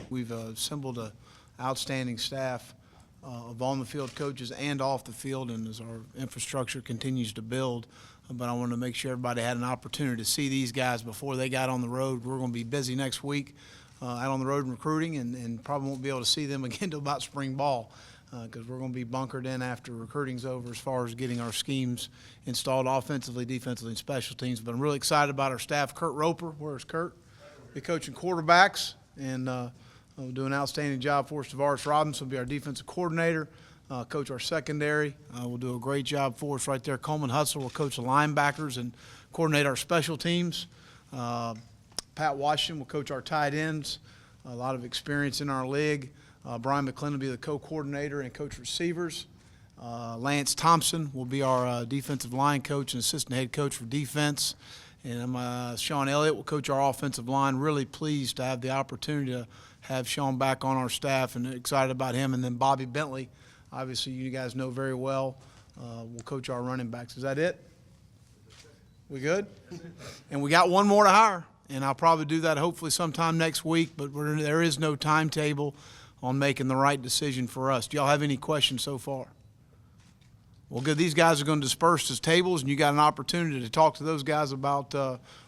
We've assembled an outstanding staff of on-the-field coaches and off the field, and as our infrastructure continues to build. But I wanted to make sure everybody had an opportunity to see these guys before they got on the road. We're going to be busy next week out on the road recruiting, and probably won't be able to see them again until about spring ball, because we're going to be bunkered in after recruiting's over as far as getting our schemes installed offensively, defensively, and special teams. But I'm really excited about our staff. Kurt Roper, where's Kurt? Be coaching quarterbacks, and we'll do an outstanding job for us. Tavares Robinson will be our defensive coordinator, coach our secondary. We'll do a great job for us right there. Coleman Hutzel will coach the linebackers and coordinate our special teams. Pat Washington will coach our tight ends. A lot of experience in our league. Brian McClendon will be the co-coordinator and coach receivers. Lance Thompson will be our defensive line coach and assistant head coach for defense. And Sean Elliott will coach our offensive line. Really pleased to have the opportunity to have Sean back on our staff, and excited about him. And then Bobby Bentley, obviously you guys know very well, will coach our running backs. Is that it? We good? And we got one more to hire, and I'll probably do that hopefully sometime next week, but there is no timetable on making the right decision for us. Do y'all have any questions so far? Well, good. These guys are going to disperse to tables, and you got an opportunity to talk to those guys about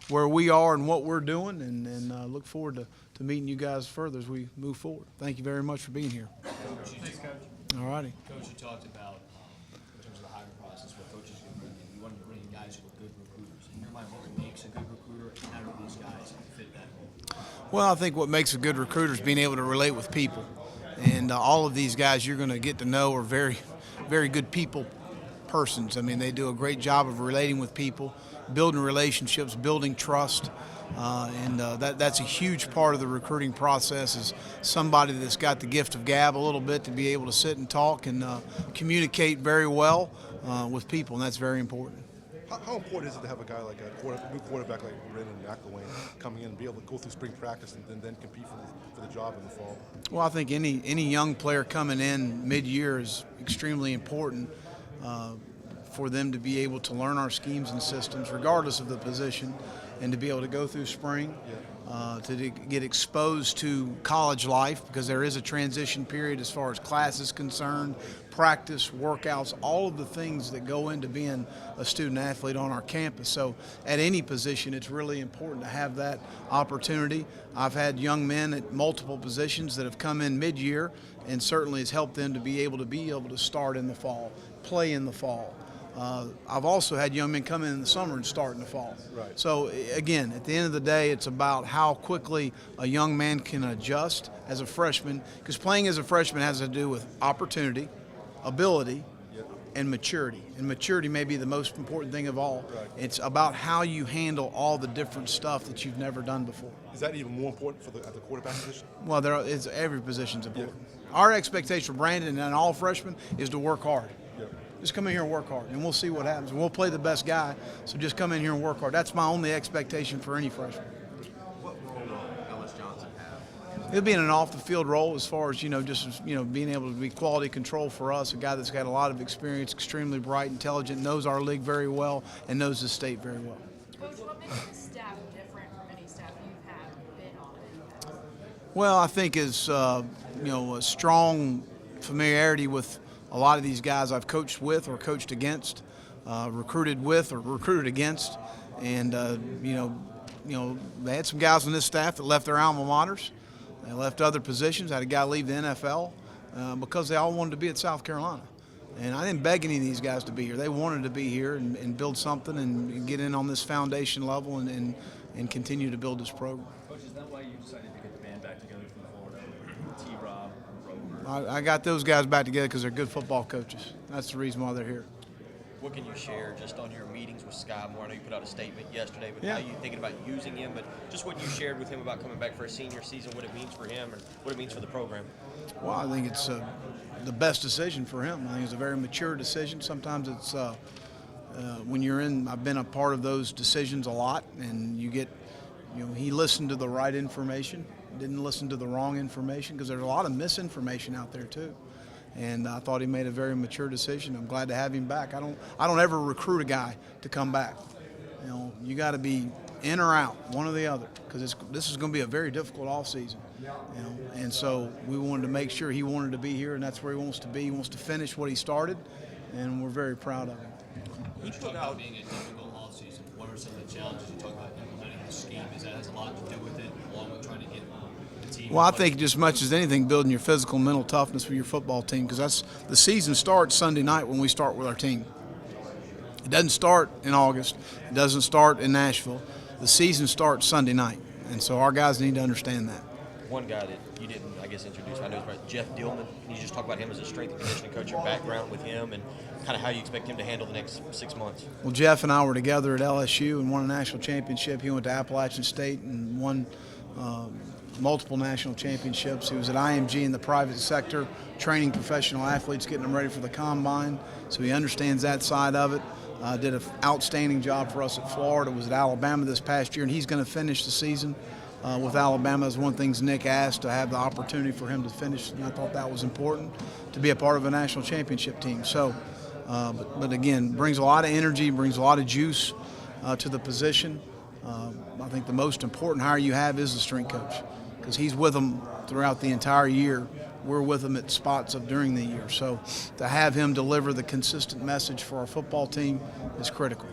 where we are and what we're doing, and look forward to meeting you guys further as we move forward. Thank you very much for being here. Thanks, Coach. All righty. Coach, you talked about, in terms of the hiring process, what coaches can bring in. You wanted to bring in guys who are good recruiters. In your mind, what makes a good recruiter, and how do these guys fit that role? Well, I think what makes a good recruiter is being able to relate with people. And all of these guys you're going to get to know are very, very good persons. I mean, they do a great job of relating with people, building relationships, building trust. And that's a huge part of the recruiting process, is somebody that's got the gift of gab a little bit to be able to sit and talk and communicate very well with people, and that's very important. How important is it to have a guy like a new quarterback like Brandon McElwain coming in and be able to go through spring practice and then compete for the job in the fall? Well, I think any young player coming in mid-year is extremely important for them to be able to learn our schemes and systems, regardless of the position, and to be able to go through spring, to get exposed to college life, because there is a transition period as far as class is concerned, practice, workouts, all of the things that go into being a student athlete on our campus. So at any position, it's really important to have that opportunity. I've had young men at multiple positions that have come in mid-year, and certainly has helped them to be able to start in the fall, play in the fall. I've also had young men come in the summer and start in the fall. Right. So again, at the end of the day, it's about how quickly a young man can adjust as a freshman, because playing as a freshman has to do with opportunity, ability, and maturity. And maturity may be the most important thing of all. Right. It's about how you handle all the different stuff that you've never done before. Is that even more important at the quarterback position? Well, every position's important. Our expectation for Brandon and all freshmen is to work hard. Just come in here and work hard, and we'll see what happens. We'll play the best guy, so just come in here and work hard. That's my only expectation for any freshman. What role will Ellis Johnson have? He'll be in an off-the-field role as far as, just being able to be quality control for us, a guy that's got a lot of experience, extremely bright, intelligent, knows our league very well, and knows the state very well. Coach, what makes this staff different from any staff you've been on in the past? Well, I think is, a strong familiarity with a lot of these guys I've coached with or coached against, recruited with or recruited against, and they had some guys on this staff that left their alma maters, they left other positions. I had a guy leave the NFL because they all wanted to be at South Carolina, and I didn't beg any of these guys to be here. They wanted to be here and build something and get in on this foundation level and continue to build this program. Coach, is that why you decided to get the band back together from Florida, T-Rob, Roper? I got those guys back together because they're good football coaches. That's the reason why they're here. What can you share just on your meetings with Skai Moore? I know you put out a statement yesterday, but Yeah. how you thinking about using him, but just what you shared with him about coming back for a senior season, what it means for him and what it means for the program. Well, I think it's the best decision for him. I think it's a very mature decision. Sometimes it's when you're in, I've been a part of those decisions a lot, and you get, he listened to the right information, didn't listen to the wrong information, because there's a lot of misinformation out there too. And I thought he made a very mature decision. I'm glad to have him back. I don't ever recruit a guy to come back. You got to be in or out, one or the other, because this is going to be a very difficult off season. And so we wanted to make sure he wanted to be here, and that's where he wants to be. He wants to finish what he started, and we're very proud of him. He put out being a difficult offseason. What are some of the challenges you talk about implementing the scheme? Is that has a lot to do with it, along with trying to get the team? Well, I think just as much as anything, building your physical and mental toughness for your football team, because that's the season starts Sunday night when we start with our team. It doesn't start in August. It doesn't start in Nashville. The season starts Sunday night, and so our guys need to understand that. One guy that you didn't, I guess, introduce, I know, is Jeff Dillman. Can you just talk about him as a strength and conditioning coach, your background with him, and kind of how you expect him to handle the next 6 months? Well, Jeff and I were together at LSU and won a national championship. He went to Appalachian State and won multiple national championships. He was at IMG in the private sector, training professional athletes, getting them ready for the combine. So he understands that side of it. Did an outstanding job for us at Florida. Was at Alabama this past year, and he's going to finish the season with Alabama. Is one of the things Nick asked, to have the opportunity for him to finish, and I thought that was important, to be a part of a national championship team. So, but again, brings a lot of energy, brings a lot of juice to the position. I think the most important hire you have is the strength coach, because he's with them throughout the entire year. We're with him at spots of during the year. So to have him deliver the consistent message for our football team is critical.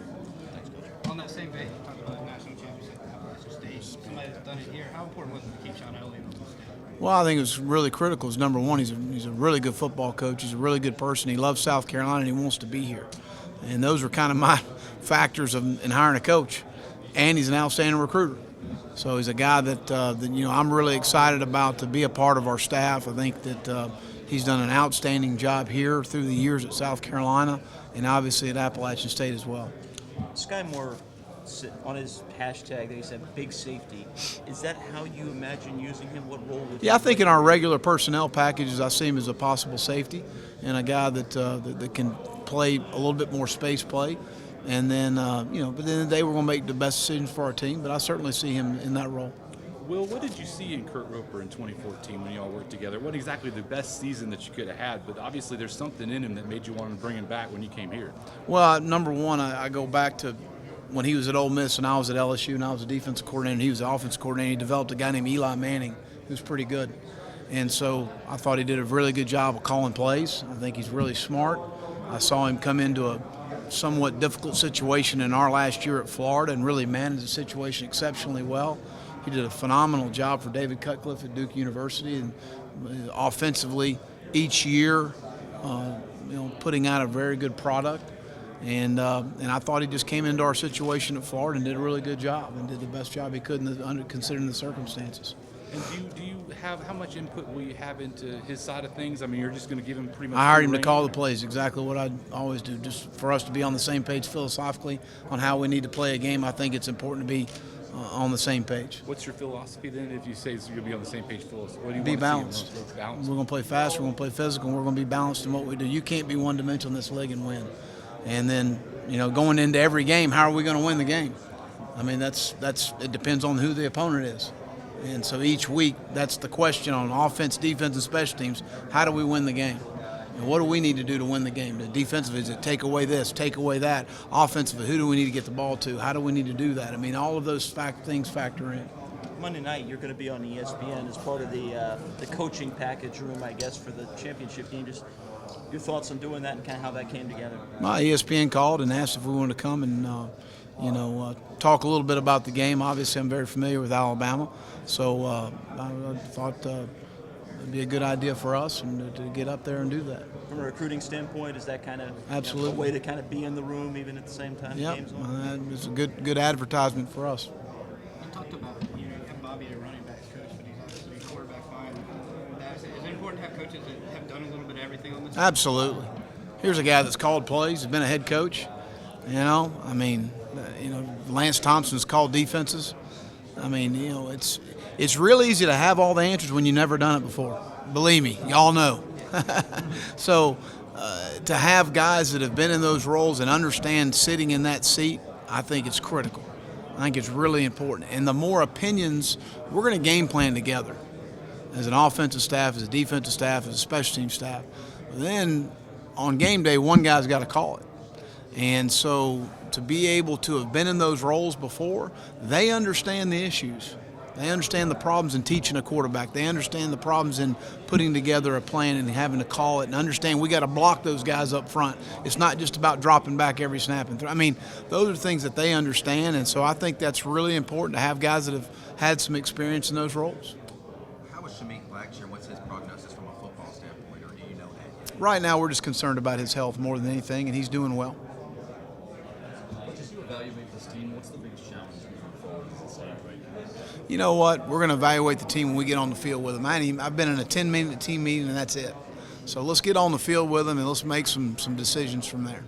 On that same vein, you talked about the national championship at Appalachian State. Somebody that's done it here. How important was it to keep Sean Elliott on the state? Well, I think it was really critical. Is number one, he's a really good football coach. He's a really good person. He loves South Carolina, and he wants to be here. And those were kind of my factors in hiring a coach. And he's an outstanding recruiter. So he's a guy that I'm really excited about to be a part of our staff. I think that he's done an outstanding job here through the years at South Carolina, and obviously at Appalachian State as well. Skai Moore, on his hashtag, he said big safety. Is that how you imagine using him? What role would Yeah, I think in our regular personnel packages, I see him as a possible safety and a guy that can play a little bit more space play. And then, but at the end of the day, we're going to make the best decisions for our team. But I certainly see him in that role. Will, what did you see in Kurt Roper in 2014 when you all worked together? What exactly the best season that you could have had? But obviously there's something in him that made you want to bring him back when you came here. Well, number one, I go back to when he was at Ole Miss and I was at LSU, and I was a defensive coordinator and he was the offensive coordinator. He developed a guy named Eli Manning who's pretty good. And so I thought he did a really good job of calling plays. I think he's really smart. I saw him come into a somewhat difficult situation in our last year at Florida and really managed the situation exceptionally well. He did a phenomenal job for David Cutcliffe at Duke University, and offensively each year, putting out a very good product. And I thought he just came into our situation at Florida and did a really good job and did the best job he could considering the circumstances. And do you have, how much input will you have into his side of things? I mean, you're just going to give him pretty much. I hired him to free call the rein? plays, exactly what I always do, just for us to be on the same page philosophically on how we need to play a game. I think it's important to be on the same page. What's your philosophy then? If you say you're going to be on the same page, what do you Be want to balanced. see? Balanced. We're going to play fast, we're going to play physical, and we're going to be balanced in what we do. You can't be one-dimensional in this league and win. And then, going into every game, how are we going to win the game? I mean, it depends on who the opponent is. And so each week, that's the question on offense, defense, and special teams. How do we win the game? And what do we need to do to win the game? The defensive, is it take away this, take away that? Offensive, who do we need to get the ball to? How do we need to do that? I mean, all of those things factor in. Monday night, you're going to be on ESPN as part of the coaching package room, I guess, for the championship game. Just your thoughts on doing that and kind of how that came together. My ESPN called and asked if we wanted to come and talk a little bit about the game. Obviously, I'm very familiar with Alabama, so I thought it'd be a good idea for us and to get up there and do that. From a recruiting standpoint, is that kind of Absolutely. a way to kind of be in the room even at the same time Yeah, the game's on? it's a good advertisement for us. You talked about, you have Bobby a running backs coach, but he's obviously a quarterback fine. Is it important to have coaches that have done a little bit of everything on this team? Absolutely. Here's a guy that's called plays, has been a head coach. Lance Thompson's called defenses. I mean, it's real easy to have all the answers when you've never done it before. Believe me, y'all know. So to have guys that have been in those roles and understand sitting in that seat, I think it's critical. I think it's really important. And the more opinions, we're going to game plan together as an offensive staff, as a defensive staff, as a special team staff. Then on game day, one guy's got to call it. And so to be able to have been in those roles before, they understand the issues. They understand the problems in teaching a quarterback. They understand the problems in putting together a plan and having to call it, and understand we got to block those guys up front. It's not just about dropping back every snap and throw. I mean, those are things that they understand, and so I think that's really important to have guys that have had some experience in those roles. How was Shamik last year? What's his prognosis from a football standpoint, or do you know that yet? Right now, we're just concerned about his health more than anything, and he's doing well. As you evaluate this team, what's the biggest challenge moving forward as a staff right now? You know what? We're going to evaluate the team when we get on the field with them. I've been in a 10-minute team meeting, and that's it. So let's get on the field with them, and let's make some decisions from there.